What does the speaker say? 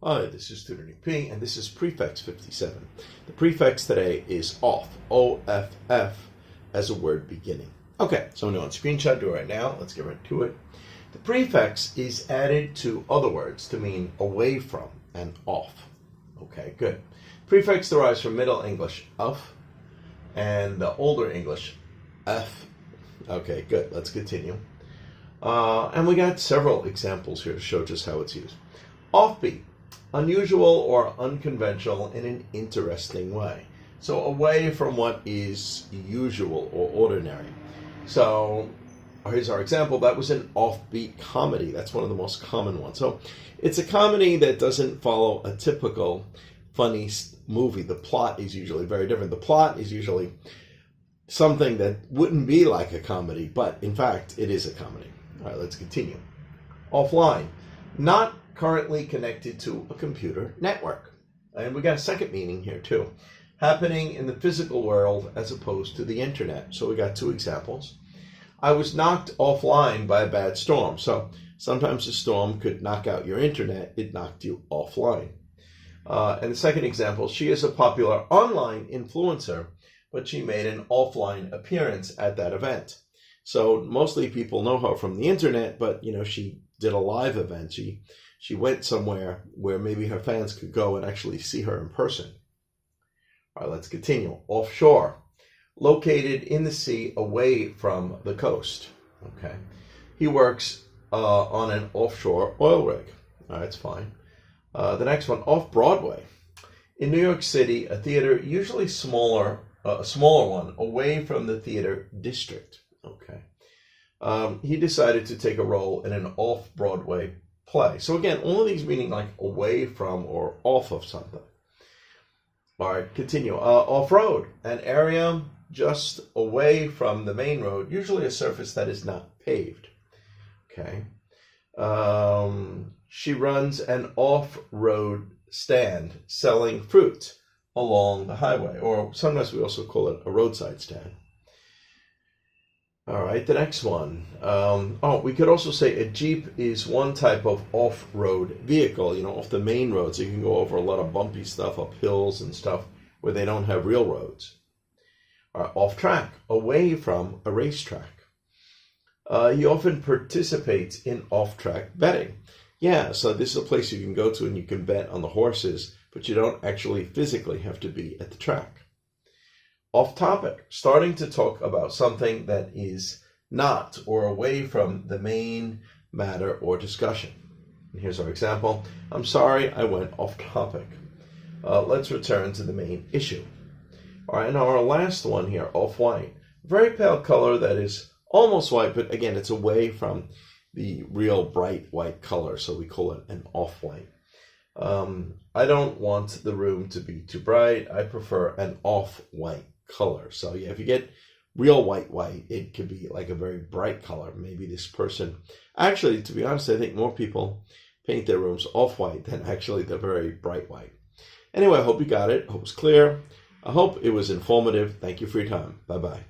Hi, this is Tutor P, and this is Prefix 57. The prefix today is off, O-F-F, as a word beginning. Okay, so I'm doing screenshot, do it right now. Let's get right to it. The prefix is added to other words to mean away from and off. Okay, good. Prefix derives from Middle English, of, and the Older English, f. Okay, good. Let's continue. And we got several examples here to show just how it's used. Offbeat. Unusual or unconventional in an interesting way. So away from what is usual or ordinary. So here's our example. That was an offbeat comedy. That's one of the most common ones. So it's a comedy that doesn't follow a typical funny movie. The plot is usually very different. The plot is usually something that wouldn't be like a comedy, but in fact, it is a comedy. All right, let's continue. Offline. Not currently connected to a computer network. And we got a second meaning here too. Happening in the physical world as opposed to the internet. So we got two examples. I was knocked offline by a bad storm. So sometimes a storm could knock out your internet. It knocked you offline. And the second example, she is a popular online influencer, but she made an offline appearance at that event. So mostly people know her from the internet, but she did a live event. She went somewhere where maybe her fans could go and actually see her in person. All right, let's continue. Offshore, located in the sea away from the coast. Okay. He works on an offshore oil rig. All right, that's fine. The next one, off-Broadway. In New York City, a theater, usually a smaller one, away from the theater district. Okay. He decided to take a role in an off-Broadway play. So again, all of these meaning like away from or off of something. All right, continue. Off-road, an area just away from the main road, usually a surface that is not paved. Okay. She runs an off-road stand selling fruit along the highway, or sometimes we also call it a roadside stand. All right, the next one. We could also say a Jeep is one type of off-road vehicle, off the main road, so you can go over a lot of bumpy stuff, up hills and stuff, where they don't have real roads. Off-track, away from a racetrack. He often participates in off-track betting. Yeah, so this is a place you can go to and you can bet on the horses, but you don't actually physically have to be at the track. Off topic, starting to talk about something that is not or away from the main matter or discussion. And here's our example. I'm sorry, I went off topic. Let's return to the main issue. All right, now our last one here, off-white. Very pale color that is almost white, but again, it's away from the real bright white color, so we call it an off-white. I don't want the room to be too bright. I prefer an off-white color. So yeah, if you get real white, it could be like a very bright color. Maybe this person, actually, to be honest, I think more people paint their rooms off-white than actually the very bright white. Anyway, I hope you got it. I hope it's clear. I hope it was informative. Thank you for your time. Bye-bye.